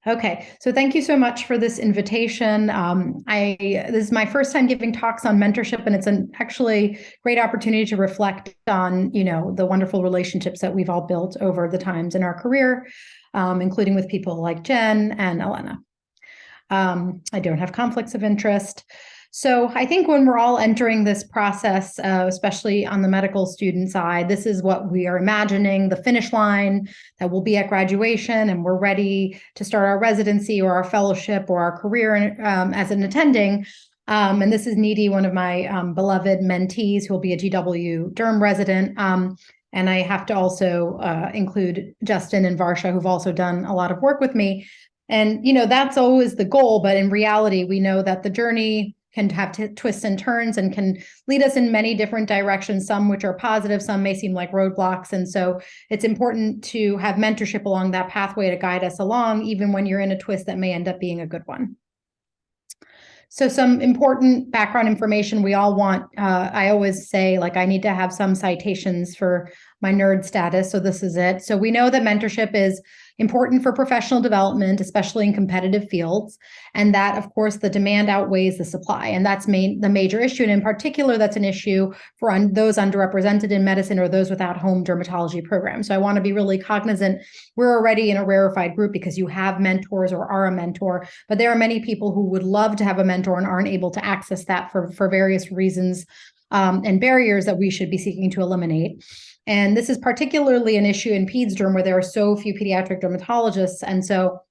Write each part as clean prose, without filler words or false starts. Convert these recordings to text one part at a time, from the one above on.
Okay, so thank you so much for this invitation. This is my first time giving talks on mentorship, and it's an actually great opportunity to reflect on, the wonderful relationships that we've all built over the times in our career, including with people like Jen and Elena. I don't have conflicts of interest. So I think when we're all entering this process, especially on the medical student side, this is what we are imagining, the finish line that we'll be at graduation, and we're ready to start our residency or our fellowship or our career as an attending. And this is Needy, one of my beloved mentees, who will be a GW Derm resident. And I have to also include Justin and Varsha, who've also done a lot of work with me. And, that's always the goal. But in reality, we know that the journey can have twists and turns and can lead us in many different directions, some which are positive, some may seem like roadblocks. And so it's important to have mentorship along that pathway to guide us along, even when you're in a twist that may end up being a good one. So some important background information we all want. I always say, I need to have some citations for my nerd status. So this is it. So we know that mentorship is important for professional development, especially in competitive fields, and that, of course, the demand outweighs the supply. And that's the major issue. And in particular, that's an issue for those underrepresented in medicine or those without home dermatology programs. So I want to be really cognizant. We're already in a rarefied group because you have mentors or are a mentor, but there are many people who would love to have a mentor and aren't able to access that for various reasons and barriers that we should be seeking to eliminate. And this is particularly an issue in peds derm, where there are so few pediatric dermatologists. And so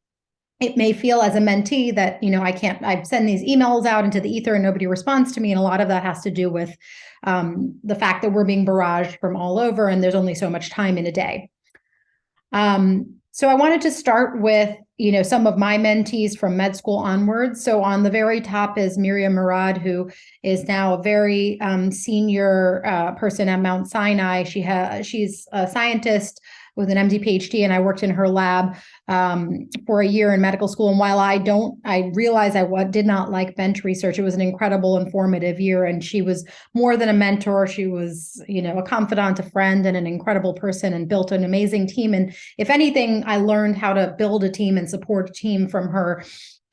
it may feel as a mentee that, I send these emails out into the ether and nobody responds to me. And a lot of that has to do with the fact that we're being barraged from all over and there's only so much time in a day. So I wanted to start with, some of my mentees from med school onwards. So on the very top is Miriam Murad, who is now a very senior person at Mount Sinai. She's a scientist with an MD PhD, and I worked in her lab for a year in medical school. And while I realized I did not like bench research, it was an incredible, informative year. And she was more than a mentor. She was, a confidant, a friend, and an incredible person, and built an amazing team. And if anything, I learned how to build a team and support a team from her,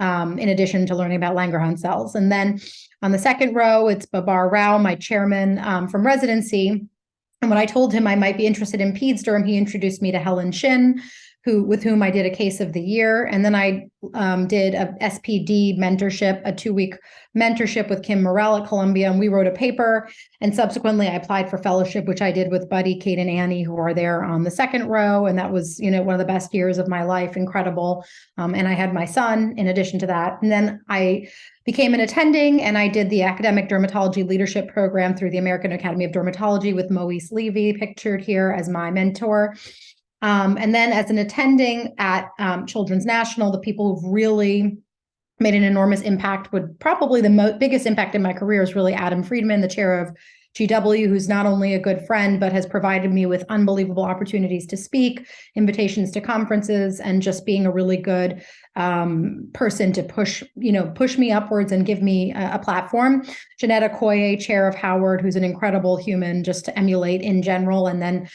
in addition to learning about Langerhans cells. And then on the second row, it's Babar Rao, my chairman from residency. And when I told him I might be interested in peds derm, he introduced me to Helen Shin, with whom I did a case of the year. And then I did a SPD mentorship, a 2-week mentorship with Kim Morrell at Columbia, and we wrote a paper. And subsequently, I applied for fellowship, which I did with Buddy, Kate, and Annie, who are there on the second row. And that was, one of the best years of my life, incredible. And I had my son in addition to that. And then I became an attending, and I did the academic dermatology leadership program through the American Academy of Dermatology with Moise Levy, pictured here as my mentor. And then as an attending at Children's National, the people who've really made an enormous impact, probably the biggest impact in my career is really Adam Friedman, the chair of GW, who's not only a good friend, but has provided me with unbelievable opportunities to speak, invitations to conferences, and just being a really good person to push me upwards and give me a platform. Janetta Koye, chair of Howard, who's an incredible human just to emulate in general, and then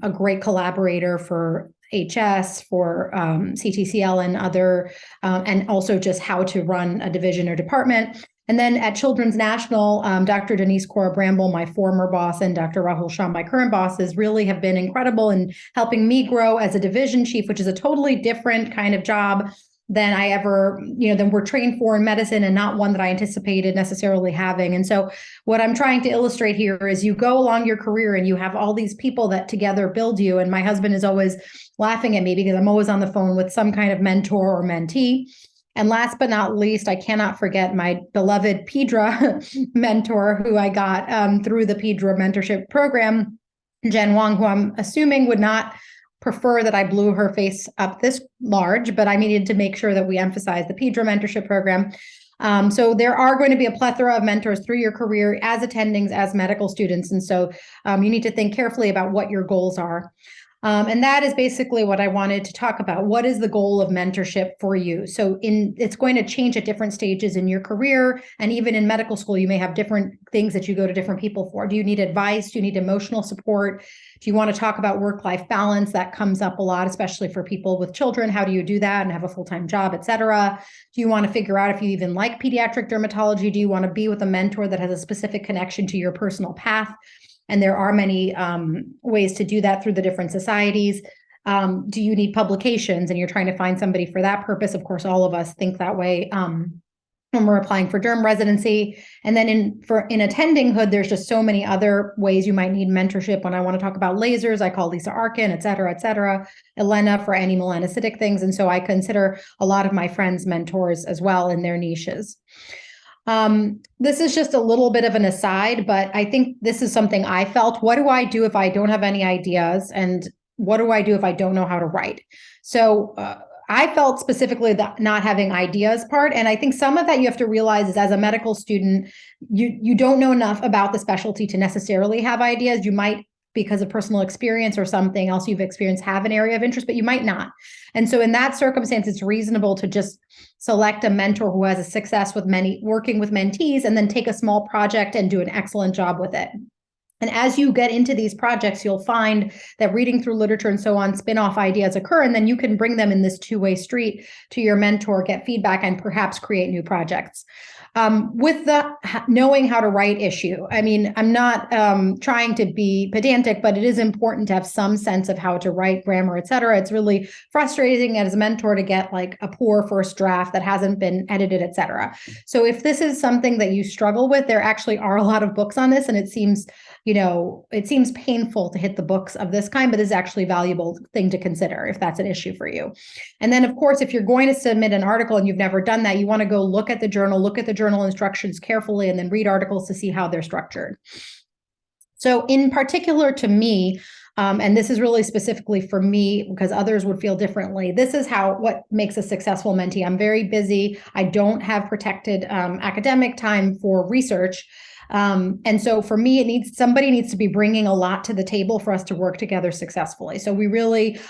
a great collaborator for HS, for CTCL and other, and also just how to run a division or department. And then at Children's National, Dr. Denise Cora Bramble, my former boss, and Dr. Rahul Shah, my current bosses, really have been incredible in helping me grow as a division chief, which is a totally different kind of job than I ever, than we're trained for in medicine, and not one that I anticipated necessarily having. And so what I'm trying to illustrate here is you go along your career and you have all these people that together build you. And my husband is always laughing at me because I'm always on the phone with some kind of mentor or mentee. And last but not least, I cannot forget my beloved PeDRA mentor, who I got through the PeDRA mentorship program, Jen Wong, who I'm assuming would not prefer that I blew her face up this large, but I needed to make sure that we emphasize the PeDRA mentorship program. So there are going to be a plethora of mentors through your career as attendings, as medical students. And so you need to think carefully about what your goals are. And that is basically what I wanted to talk about. What is the goal of mentorship for you? So it's going to change at different stages in your career. And even in medical school, you may have different things that you go to different people for. Do you need advice? Do you need emotional support? Do you want to talk about work-life balance? That comes up a lot, especially for people with children. How do you do that and have a full-time job, et cetera? Do you want to figure out if you even like pediatric dermatology? Do you want to be with a mentor that has a specific connection to your personal path? And there are many ways to do that through the different societies. Do you need publications and you're trying to find somebody for that purpose? Of course, all of us think that way when we're applying for derm residency. And then in attending hood, there's just so many other ways you might need mentorship. When I want to talk about lasers, I call Lisa Arkin, et cetera, Elena for any melanocytic things. And so I consider a lot of my friends mentors as well in their niches. This is just a little bit of an aside, but I think this is something I felt. What do I do if I don't have any ideas? And what do I do if I don't know how to write? So I felt specifically the not having ideas part. And I think some of that you have to realize is as a medical student, you don't know enough about the specialty to necessarily have ideas. You might, because of personal experience or something else you've experienced, have an area of interest, but you might not. And so in that circumstance, it's reasonable to just select a mentor who has a success with working with mentees and then take a small project and do an excellent job with it. And as you get into these projects, you'll find that reading through literature and so on, spin-off ideas occur, and then you can bring them in this two-way street to your mentor, get feedback, and perhaps create new projects. With the knowing how to write issue, I mean, I'm not trying to be pedantic, but it is important to have some sense of how to write, grammar, et cetera. It's really frustrating as a mentor to get like a poor first draft that hasn't been edited, et cetera. So if this is something that you struggle with, there actually are a lot of books on this, and it seems painful to hit the books of this kind, but it's actually a valuable thing to consider if that's an issue for you. And then, of course, if you're going to submit an article and you've never done that, you want to go look at the journal instructions carefully, and then read articles to see how they're structured. So in particular to me, and this is really specifically for me because others would feel differently, this is what makes a successful mentee. I'm very busy. I don't have protected academic time for research. And so for me, somebody needs to be bringing a lot to the table for us to work together successfully. So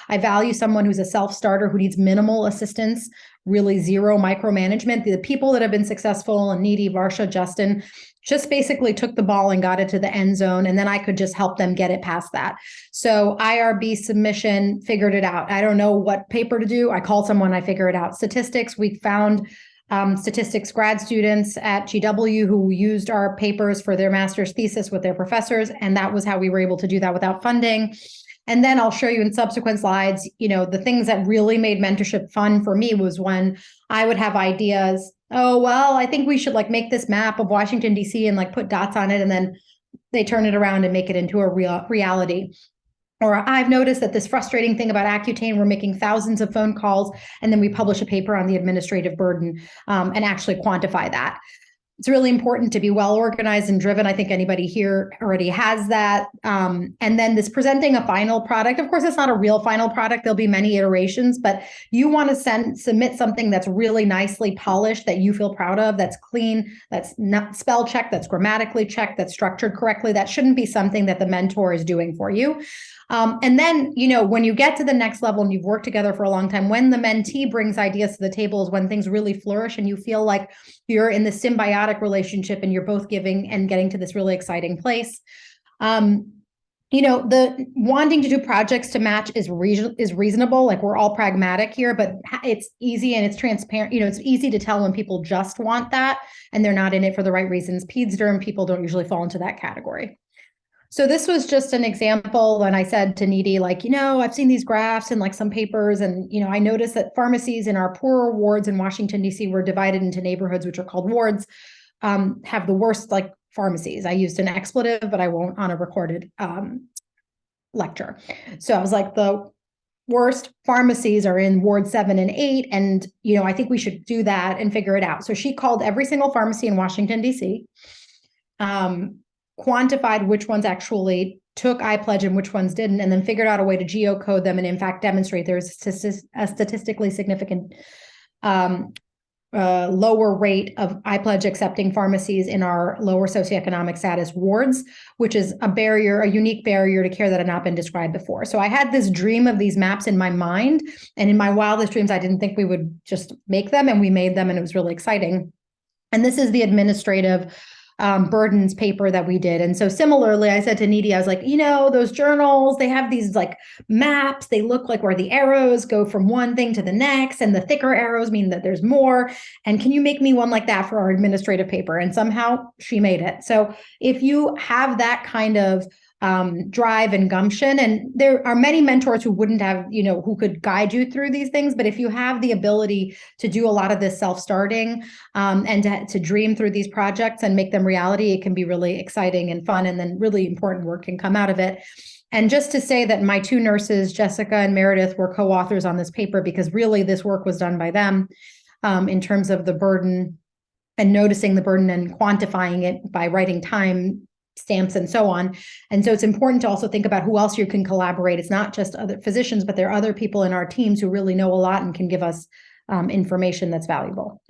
I value someone who's a self-starter who needs minimal assistance, really zero micromanagement. The people that have been successful, and Needy, Varsha, Justin, just basically took the ball and got it to the end zone, and then I could just help them get it past that. So IRB submission, figured it out. I don't know what paper to do. I called someone, I figure it out. Statistics, we found statistics grad students at GW who used our papers for their master's thesis with their professors, and that was how we were able to do that without funding. And then I'll show you in subsequent slides, the things that really made mentorship fun for me was when I would have ideas. Oh, well, I think we should make this map of Washington, D.C. and put dots on it, and then they turn it around and make it into a reality. Or I've noticed that this frustrating thing about Accutane, we're making thousands of phone calls, and then we publish a paper on the administrative burden and actually quantify that. It's really important to be well organized and driven. I think anybody here already has that. And then this presenting a final product, of course, it's not a real final product. There'll be many iterations, but you want to submit something that's really nicely polished, that you feel proud of, that's clean, that's not spell checked, that's grammatically checked, that's structured correctly. That shouldn't be something that the mentor is doing for you. And then, when you get to the next level and you've worked together for a long time, when the mentee brings ideas to the table is when things really flourish and you feel like you're in this symbiotic relationship and you're both giving and getting to this really exciting place. The wanting to do projects to match is reasonable. We're all pragmatic here, but it's easy and it's transparent. It's easy to tell when people just want that and they're not in it for the right reasons. Peds derm people don't usually fall into that category. So this was just an example when I said to Needy, I've seen these graphs and some papers, and, I noticed that pharmacies in our poorer wards in Washington, D.C. were divided into neighborhoods, which are called wards, have the worst pharmacies. I used an expletive, but I won't on a recorded lecture. So I was the worst pharmacies are in ward 7 and 8. And, I think we should do that and figure it out. So she called every single pharmacy in Washington, D.C., quantified which ones actually took iPledge and which ones didn't, and then figured out a way to geocode them and in fact demonstrate there's a statistically significant lower rate of iPledge accepting pharmacies in our lower socioeconomic status wards, which is a unique barrier to care that had not been described before. So I had this dream of these maps in my mind, and in my wildest dreams, I didn't think we would just make them, and we made them, and it was really exciting. And this is the administrative burdens paper that we did. And so similarly, I said to Needy, I was like, those journals, they have these like maps, they look like where the arrows go from one thing to the next, and the thicker arrows mean that there's more. And can you make me one like that for our administrative paper? And somehow she made it. So if you have that kind of drive and gumption, and there are many mentors who wouldn't have, who could guide you through these things, but if you have the ability to do a lot of this self-starting and to dream through these projects and make them reality, it can be really exciting and fun, and then really important work can come out of it. And just to say that my two nurses, Jessica and Meredith, were co-authors on this paper, because really this work was done by them in terms of the burden and noticing the burden and quantifying it by writing time stamps and so on. And so it's important to also think about who else you can collaborate. It's not just other physicians, but there are other people in our teams who really know a lot and can give us information that's valuable.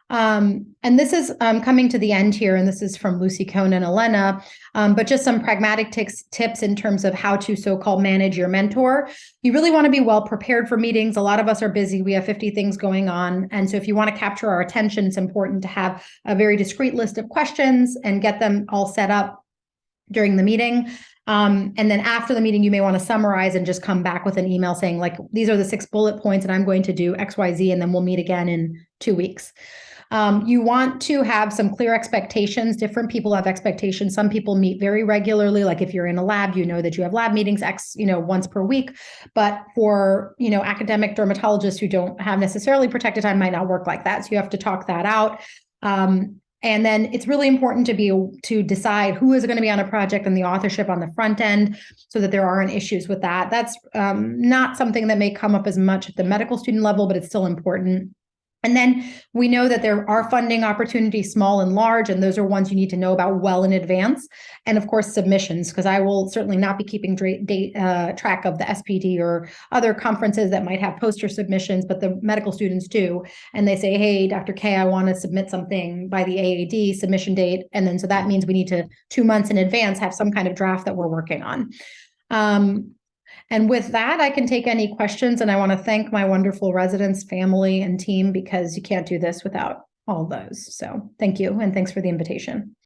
And this is coming to the end here, and this is from Lucy Cohn and Elena, but just some pragmatic tips in terms of how to so-called manage your mentor. You really want to be well prepared for meetings. A lot of us are busy. We have 50 things going on. And so if you want to capture our attention, it's important to have a very discrete list of questions and get them all set up during the meeting. And then after the meeting, you may want to summarize and just come back with an email saying, like, these are the 6 bullet points, and I'm going to do X, Y, Z, and then we'll meet again in 2 weeks. You want to have some clear expectations. Different people have expectations. Some people meet very regularly. Like if you're in a lab, you know that you have lab meetings once per week. But for, academic dermatologists who don't have necessarily protected time, might not work like that. So you have to talk that out. And then it's really important to decide who is going to be on a project and the authorship on the front end, so that there aren't issues with that. That's not something that may come up as much at the medical student level, but it's still important. And then we know that there are funding opportunities, small and large, and those are ones you need to know about well in advance. And of course, submissions, because I will certainly not be keeping track of the SPD or other conferences that might have poster submissions, but the medical students do. And they say, hey, Dr. K, I want to submit something by the AAD submission date. And then so that means we need to 2 months in advance have some kind of draft that we're working on. And with that, I can take any questions. And I want to thank my wonderful residents, family, and team, because you can't do this without all those. So thank you. And thanks for the invitation.